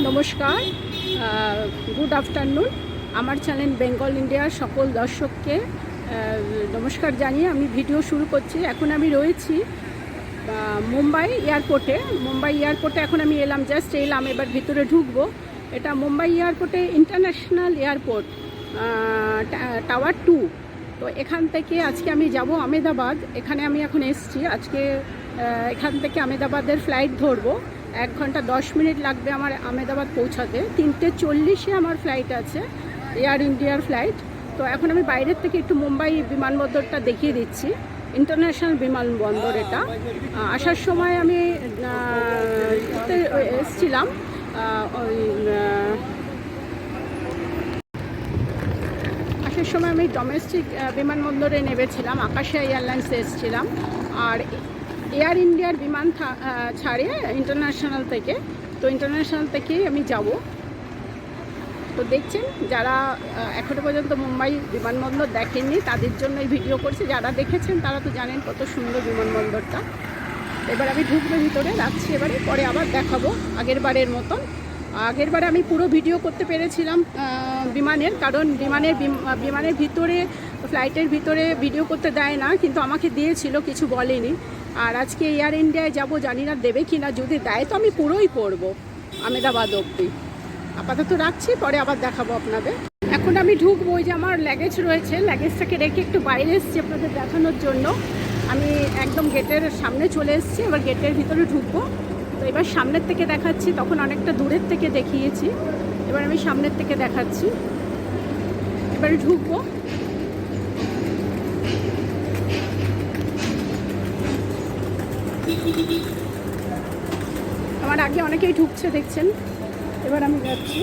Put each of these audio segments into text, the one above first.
নমস্কার, good afternoon. আমার channel Bengal ইন্ডিয়ার সকল দর্শককে নমস্কার জানিয়ে আমি ভিডিও শুরু করছি। এখন আমি রয়েছি মুম্বাই এয়ারপোর্টে। এখন আমি জাস্ট এলাম, এবার ভিতরে ঢুকবো। এটা মুম্বাই এয়ারপোর্টে ইন্টারন্যাশনাল এয়ারপোর্ট, টাওয়ার 2। তো এখান থেকে আজকে আমি যাব আহমেদাবাদ। এখানে আমি এখন এসছি। আজকে এখান থেকে আহমেদাবাদের ফ্লাইট ধরবো। 1 ঘন্টা 10 মিনিট লাগবে আমার আহমেদাবাদ পৌঁছাতে। 3:40-এ আমার ফ্লাইট আছে, এয়ার ইন্ডিয়ার ফ্লাইট। তো এখন আমি বাইরের থেকে একটু মুম্বাই বিমানবন্দরটা দেখিয়ে দিচ্ছি। ইন্টারন্যাশনাল বিমানবন্দর এটা। আসার সময় আমি এসছিলাম আসার সময় আমি ডোমেস্টিক বিমানবন্দরে নেমেছিলাম, আকাশিয়া এয়ারলাইন্সে এসেছিলাম। আর এয়ার ইন্ডিয়ার বিমান ছাড়ে ইন্টারন্যাশনাল থেকে। তো ইন্টারন্যাশনাল থেকেই আমি যাব। তো দেখছেন, যারা এখনও পর্যন্ত মুম্বাই বিমানবন্দর দেখেননি তাদের জন্য এই ভিডিও করছি। যারা দেখেছেন তারা তো জানেন কত সুন্দর বিমানবন্দরটা। এবার আমি ঢুকবো ভিতরে, রাখছি এবারে, পরে আবার দেখাবো আগেরবারের মতন। আগেরবারে আমি পুরো ভিডিও করতে পেরেছিলাম বিমানের, কারণ বিমানের ভিতরে, ফ্লাইটের ভিতরে ভিডিও করতে দেয় না, কিন্তু আমাকে দিয়েছিল, কিছু বলেনি। আর আজকে এয়ার ইন্ডিয়ায় যাব, জানি না দেবে কি না। যদি দেয় তো আমি পুরোই করব আহমেদাবাদ অবধি। আপাতত রাখছি, পরে আবার দেখাবো আপনাদের। এখন আমি ঢুকবো। ওই যে আমার লাগেজ রয়েছে, লাগেজটাকে রেখে একটু বাইরে এসেছি আপনাদের দেখানোর জন্য। আমি একদম গেটের সামনে চলে এসেছি, এবার গেটের ভিতরে ঢুকবো। তো এবার সামনের থেকে দেখাচ্ছি, তখন অনেকটা দূরের থেকে দেখিয়েছি, এবার আমি সামনের থেকে দেখাচ্ছি। এবারে ঢুকবো। আমার আগে অনেকেই ঢুকছে দেখছেন, এবার আমি যাচ্ছি।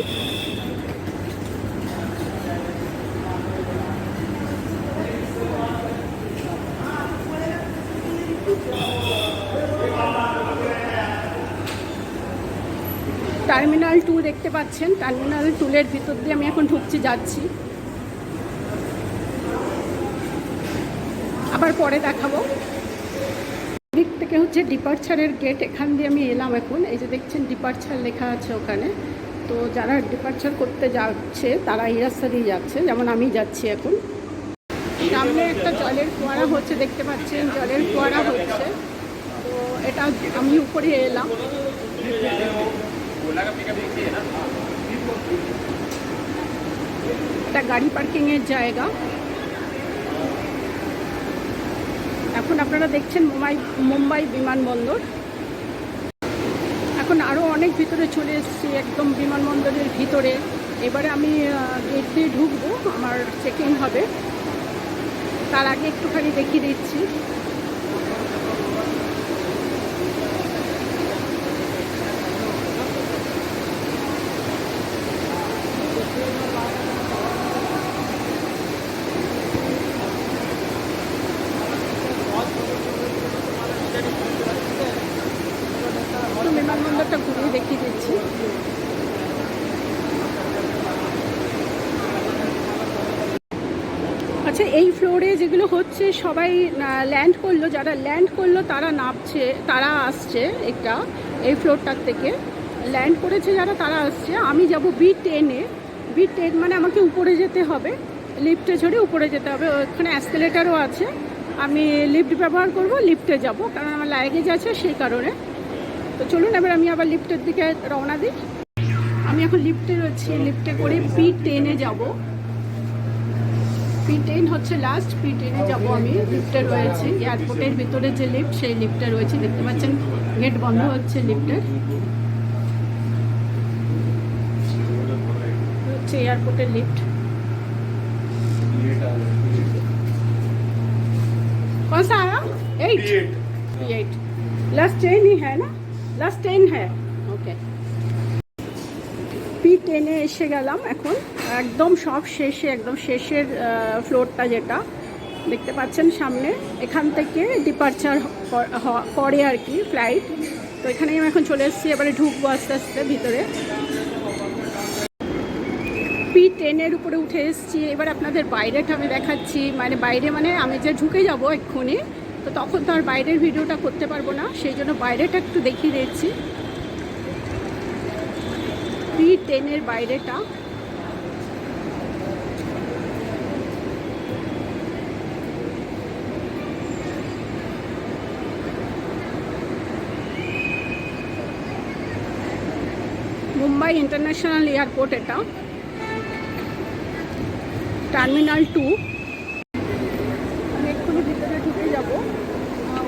টার্মিনাল 2 দেখতে পাচ্ছেন, টার্মিনাল 2-এর ভিতর দিয়ে আমি এখন যাচ্ছি। আবার পরে দেখাবো। দিক থেকে হচ্ছে ডিপার্চারের গেট, এখান দিয়ে আমি এলাম এখন। এই যে দেখছেন ডিপার্চার লেখা আছে ওখানে। তো যারা ডিপার্চার করতে যাচ্ছে তারা এই রাস্তা দিয়ে যাচ্ছে, যেমন আমি যাচ্ছি এখন। সামনে একটা জলের ফোয়ারা হচ্ছে, দেখতে পাচ্ছেন জলের ফোয়ারা হচ্ছে। তো এটা আমি উপরে এলাম। এটা গাড়ি পার্কিংয়ের জায়গা। এখন আপনারা দেখছেন মুম্বাই বিমানবন্দর। এখন আরও অনেক ভিতরে চলে এসেছি, একদম বিমানবন্দরের ভিতরে। এবারে আমি গেট দিয়ে ঢুকবো, আমার চেকিং হবে। তার আগে একটুখানি দেখিয়ে দিচ্ছি। বিমানবন্দরটা ঘুরে দেখিয়ে দিচ্ছি। আচ্ছা, এই ফ্লোরে যেগুলো হচ্ছে সবাই ল্যান্ড করলো, যারা ল্যান্ড করলো তারা নামছে, তারা আসছে। এই ফ্লোরটার থেকে ল্যান্ড করেছে যারা, তারা আসছে। আমি যাব B10-এ। B10 মানে আমাকে উপরে যেতে হবে, লিফটে চড়ে উপরে যেতে হবে। ওখানে অ্যাসকেলেটারও আছে। আমি লিফট ব্যবহার করব, লিফটে যাব, কারণ আমার লাগেজ আছে সেই কারণে। তো চলুন এবার আমি আবার লিফটের দিকে রওনা দিই। আমি এখন লিফটে রয়েছি, লিফটে করে B10-এ যাব। B10 হচ্ছে লাস্ট, B10-এ যাব আমি। লিফটে রয়েছি, এয়ারপোর্টের ভিতরে যে লিফট, সেই লিফটে রয়েছে। দেখতে পাচ্ছেন গেট বন্ধ হচ্ছে লিফটের। হচ্ছে এয়ারপোর্টের লিফট। कौन सा आया? 8 लास्ट 10 ही है ना, लास्ट 10 है। ওকে, B10-এ এসে গেলাম এখন। একদম সব শেষে, একদম শেষের ফ্লোরটা যেটা দেখতে পাচ্ছেন সামনে, এখান থেকে ডিপার্চার করে আর কি ফ্লাইট। তো এখানেই আমি এখন চলে এসেছি। এবারে ঢুকবো আস্তে আস্তে ভিতরে। B10-এর উপরে উঠে এসেছি। এবার আপনাদের বাইরেটা আমি দেখাচ্ছি। বাইরে আমি যে ঢুকে যাব এক্ষুনি, তো তখন তো আর বাইরের ভিডিওটা করতে পারবো না, সেই জন্য বাইরেটা একটু দেখিয়ে দিচ্ছি। B10-এর বাইরেটা। মুম্বাই ইন্টারন্যাশনাল এয়ারপোর্ট, এটা টার্মিনাল 2। আমি এক্ষুনি ভিতরে ঢুকে যাবো।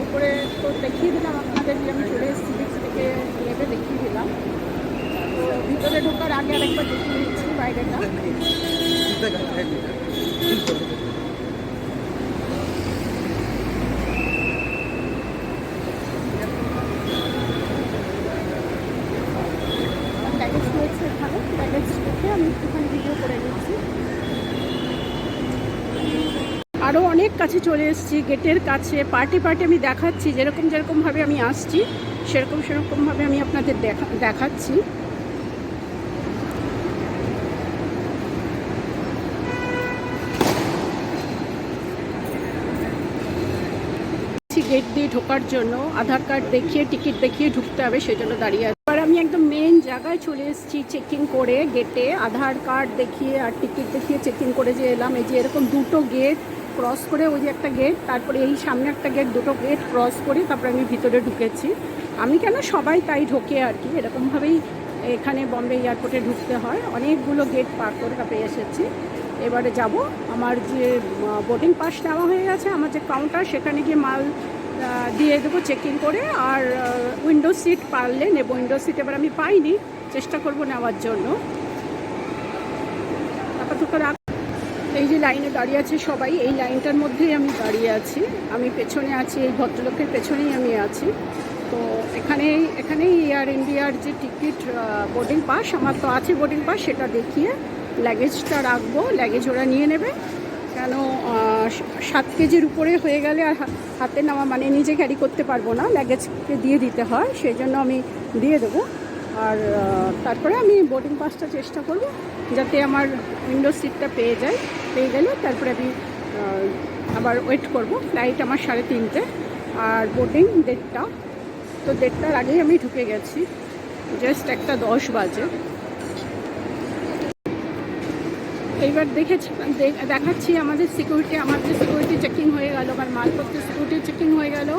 উপরে তো দেখিয়ে দিলাম আপনাদের যে আমি চলে এসেছি, বিচ থেকে নেমে দেখিয়ে দিলাম। তো ভিতরে ঢোকার আগে আরেকবার দেখিয়ে দিচ্ছি বাইরেটা। ব্যাগেজ রয়েছে এখানে, ব্যাগেজ রেখে আমি একটুখানি ভিডিও করে নিচ্ছি। আরও অনেক কাছে চলে এসেছি, গেটের কাছে। পার্টি আমি দেখাচ্ছি, যেরকমভাবে আমি আসছি সেরকমভাবে আমি আপনাদের দেখাচ্ছি। গেট দিয়ে ঢোকার জন্য আধার কার্ড দেখিয়ে, টিকিট দেখিয়ে ঢুকতে হবে, সেজন্য দাঁড়িয়ে আছি। এবার আমি একদম মেন জায়গায় চলে এসেছি। চেকিং করে গেটে আধার কার্ড দেখিয়ে আর টিকিট দেখিয়ে চেকিং করে যে এলাম। এই যে এরকম দুটো গেট ক্রস করে, ওই যে একটা গেট, তারপরে এই সামনে একটা গেট, দুটো গেট ক্রস করে তারপরে আমি ভিতরে ঢুকেছি। আমি কেন, সবাই তাই ঢোকে আর কি। এরকমভাবেই এখানে বম্বে এয়ারপোর্টে ঢুকতে হয়। অনেকগুলো গেট পার করে তারপরে এসেছি। এবারে যাব, আমার যে বোর্ডিং পাস নেওয়া হয়ে গেছে, আমার যে কাউন্টার, সেখানে গিয়ে মাল দিয়ে দেবো চেকিং করে। আর উইন্ডো সিট পারলে নেব। উইন্ডো সিট এবার আমি পাইনি, চেষ্টা করব নেওয়ার জন্য। আপাতত এই যে লাইনে দাঁড়িয়ে আছে সবাই, এই লাইনটার মধ্যেই আমি দাঁড়িয়ে আছি। আমি পেছনে আছি, এই ভদ্রলোকের পেছনেই আমি আছি। তো এখানেই এয়ার ইন্ডিয়ার যে টিকিট, বোর্ডিং পাস, আমার তো আছে বোর্ডিং পাস, সেটা দেখিয়ে লাগেজটা রাখবো। লাগেজ ওরা নিয়ে নেবে, কেন 7 কেজির উপরে হয়ে গেলে আর হাতে নেওয়া মানে নিজে ক্যারি করতে পারবো না, লাগেজকে দিয়ে দিতে হয়, সেই জন্য আমি দিয়ে দেবো। আর তারপরে আমি বোর্ডিং পাসটা চেষ্টা করব যাতে আমার উইন্ডো সিটটা পেয়ে গেলে তারপরে আমি আবার ওয়েট করব। ফ্লাইট আমার 3:30, আর বোর্ডিং 1:30। তো 1:30টার আগেই আমি ঢুকে গেছি, জাস্ট 1:10 বাজে। এইবার দেখাচ্ছি আমাদের সিকিউরিটি চেকিং হয়ে গেল, আমার মালপত্রের সিকিউরিটি চেকিং হয়ে গেল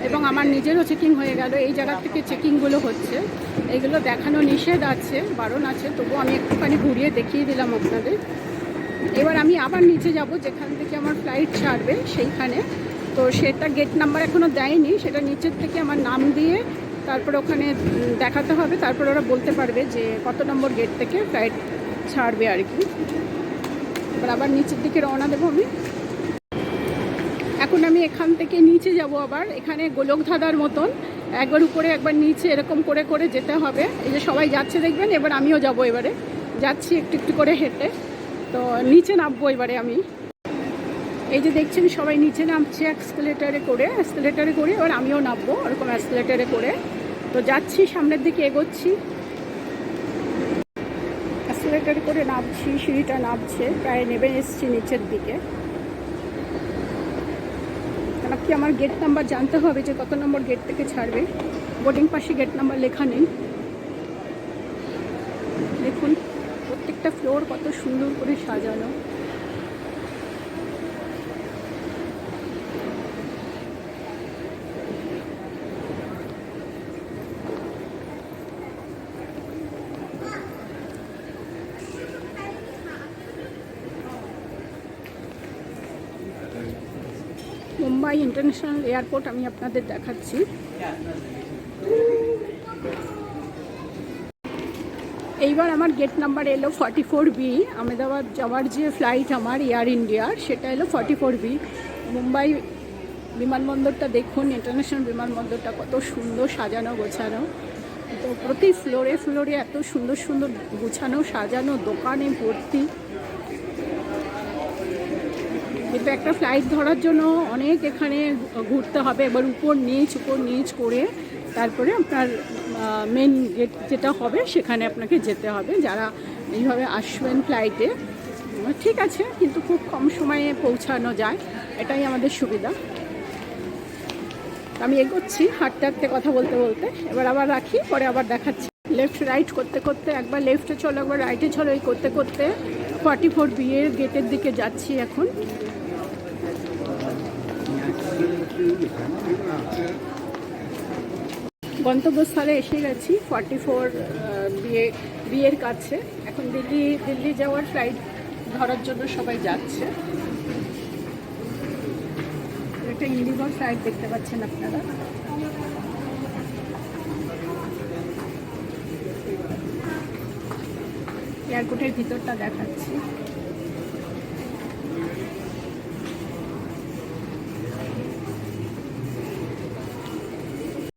এবং আমার নিজেরও চেকিং হয়ে গেল। এই জায়গা থেকে চেকিংগুলো হচ্ছে, এইগুলো দেখানো নিষেধ আছে, বারণ আছে, তবুও আমি একটুখানি ঘুরিয়ে দেখিয়ে দিলাম আপনাদের। এবার আমি আবার নিচে যাব, যেখান থেকে আমার ফ্লাইট ছাড়বে সেইখানে। তো সেটা গেট নাম্বার এখনও দেয়নি, সেটা নিচের থেকে আমার নাম দিয়ে তারপর ওখানে দেখাতে হবে, তারপর ওরা বলতে পারবে যে কত নম্বর গেট থেকে ফ্লাইট ছাড়বে আর কি। এবার আবার নিচের দিকে রওনা দেবো আমি। এখন আমি এখান থেকে নিচে যাব, আবার এখানে গোলকধাঁধার মতন একবার উপরে একবার নিচে এরকম করে করে যেতে হবে। এই যে সবাই যাচ্ছে দেখবেন, এবার আমিও যাব, এবারে যাচ্ছি একটু একটু করে হেঁটে। তো নিচে নামবো এবারে আমি। এই যে দেখছেন সবাই নিচে নামছে এক্সকেলেটারে করে, এবার আমিও নামবো ওরকম এক্সকেলেটারে করে। তো যাচ্ছি, সামনের দিকে এগোচ্ছি, এক্সকেলেটারে করে নামছি, সিঁড়িটা নামছে, প্রায় নেমে এসছি নিচের দিকে। কেন কি আমার গেট নাম্বার জানতে হবে যে কত নম্বর গেট থেকে ছাড়বে। বোর্ডিং পাশে গেট নাম্বার লেখা নেই। দেখুন প্রত্যেকটা ফ্লোর কত সুন্দর করে সাজানো। মুম্বাই ইন্টারন্যাশনাল এয়ারপোর্ট আমি আপনাদের দেখাচ্ছি। এইবার আমার গেট নাম্বার এলো 44B। আহমেদাবাদ যাওয়ার যে ফ্লাইট আমার এয়ার ইন্ডিয়ার, সেটা এলো 44B। মুম্বাই বিমানবন্দরটা দেখুন, ইন্টারন্যাশনাল বিমানবন্দরটা কত সুন্দর সাজানো গোছানো। তো প্রতি ফ্লোরে এত সুন্দর সুন্দর গোছানো সাজানো, দোকানে ভর্তি। কিন্তু একটা ফ্লাইট ধরার জন্য অনেক এখানে ঘুরতে হবে, এবার উপর নিচ করে তারপরে আপনার মেন গেট যেটা হবে সেখানে আপনাকে যেতে হবে। যারা এইভাবে আসবেন ফ্লাইটে, ঠিক আছে, কিন্তু খুব কম সময়ে পৌঁছানো যায়, এটাই আমাদের সুবিধা। আমি এগোচ্ছি হাঁটতে কথা বলতে। এবার আবার রাখি, পরে আবার দেখাচ্ছি। লেফট রাইট করতে করতে একবার লেফটে চলো একবার রাইটে চলো, এই করতে করতে 44B এর গেটের দিকে যাচ্ছি এখন। গন্তব্যস্থলে এসে গেছি 44B এর কাছে। এখন দিল্লি যাওয়ার ফ্লাইট ধরার জন্য সবাই যাচ্ছে। একটা ইন্ডিগোর ফ্লাইট দেখতে পাচ্ছেন আপনারা। এয়ারপোর্টের ভিতরটা দেখাচ্ছি।